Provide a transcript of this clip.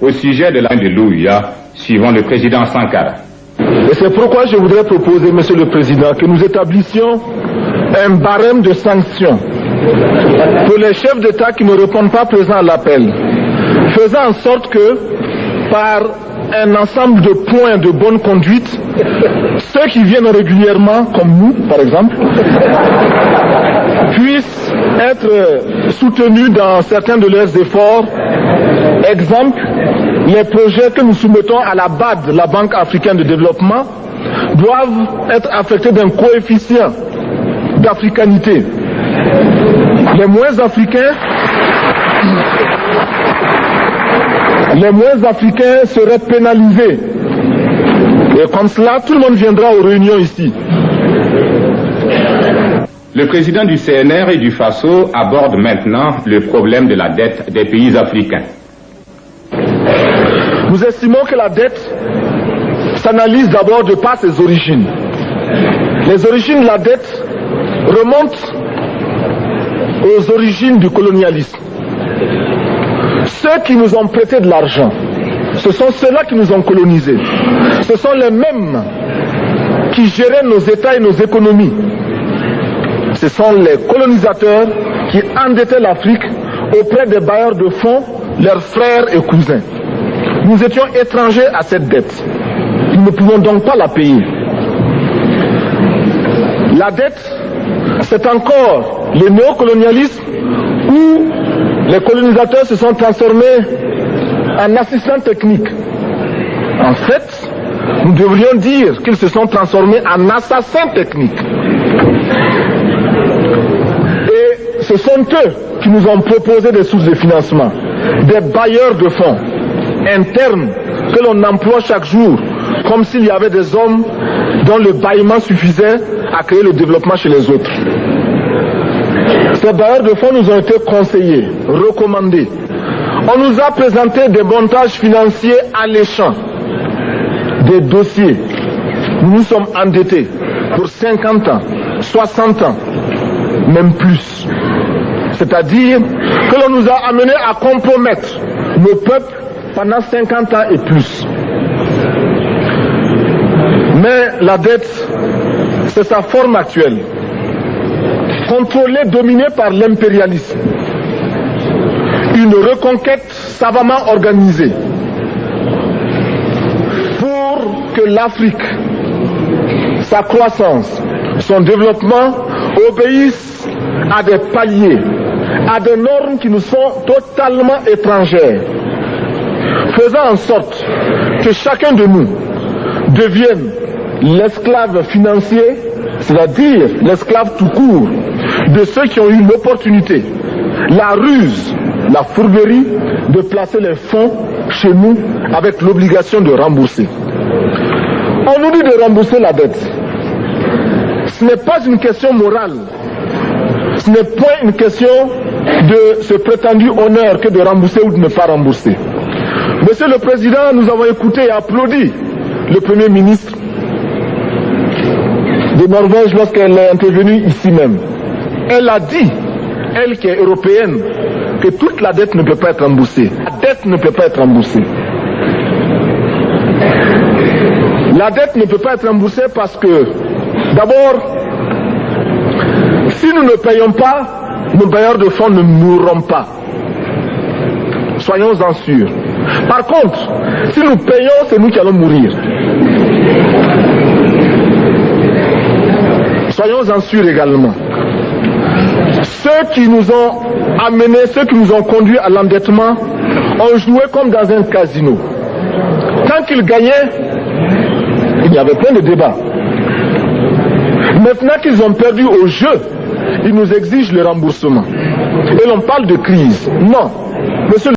au sujet de la de l'Ouïa, suivant le président Sankara. Et c'est pourquoi je voudrais proposer, Monsieur le Président, que nous établissions un barème de sanctions pour les chefs d'État qui ne répondent pas présents à l'appel, faisant en sorte que, par un ensemble de points de bonne conduite, ceux qui viennent régulièrement, comme nous par exemple, puissent être soutenus dans certains de leurs efforts. Exemple, les projets que nous soumettons à la BAD, la Banque africaine de développement, doivent être affectés d'un coefficient d'africanité. Les moins africains seraient pénalisés. Et comme cela, tout le monde viendra aux réunions ici. Le président du CNR et du FASO aborde maintenant le problème de la dette des pays africains. Nous estimons que la dette s'analyse d'abord de par ses origines. Les origines de la dette remontent aux origines du colonialisme. Ceux qui nous ont prêté de l'argent, ce sont ceux-là qui nous ont colonisés. Ce sont les mêmes qui géraient nos États et nos économies. Ce sont les colonisateurs qui endettaient l'Afrique auprès des bailleurs de fonds, leurs frères et cousins. Nous étions étrangers à cette dette. Nous ne pouvons donc pas la payer. La dette, c'est encore le néocolonialisme où les colonisateurs se sont transformés en assistants techniques. En fait, nous devrions dire qu'ils se sont transformés en assassins techniques. Et ce sont eux qui nous ont proposé des sources de financement, des bailleurs de fonds internes que l'on emploie chaque jour, comme s'il y avait des hommes dont le bâillement suffisait à créer le développement chez les autres. Ces bailleurs de fonds nous ont été conseillés, recommandés. On nous a présenté des montages financiers alléchants, des dossiers. Nous nous sommes endettés pour 50 ans, 60 ans, même plus. C'est-à-dire que l'on nous a amenés à compromettre nos peuples pendant 50 ans et plus. Mais la dette, c'est sa forme actuelle. Contrôlée, dominée par l'impérialisme. Une reconquête savamment organisée pour que l'Afrique, sa croissance, son développement obéissent à des paliers, à des normes qui nous sont totalement étrangères, faisant en sorte que chacun de nous devienne l'esclave financier, c'est-à-dire l'esclave tout court de ceux qui ont eu l'opportunité, la ruse, la fourberie de placer les fonds chez nous avec l'obligation de rembourser. On nous dit de rembourser la dette. Ce n'est pas une question morale. Ce n'est point une question de ce prétendu honneur que de rembourser ou de ne pas rembourser. Monsieur le Président, nous avons écouté et applaudi le Premier ministre de Norvège lorsqu'elle est intervenue ici même. Elle a dit, elle qui est européenne, que toute la dette ne peut pas être remboursée. La dette ne peut pas être remboursée. La dette ne peut pas être remboursée parce que, d'abord, si nous ne payons pas, nos bailleurs de fonds ne mourront pas. Soyons-en sûrs. Par contre, si nous payons, c'est nous qui allons mourir. Soyons-en sûrs également. Ceux qui nous ont amenés, ceux qui nous ont conduits à l'endettement, ont joué comme dans un casino. Tant qu'ils gagnaient, il y avait plein de débats. Maintenant qu'ils ont perdu au jeu, ils nous exigent le remboursement. Et l'on parle de crise. Non. Monsieur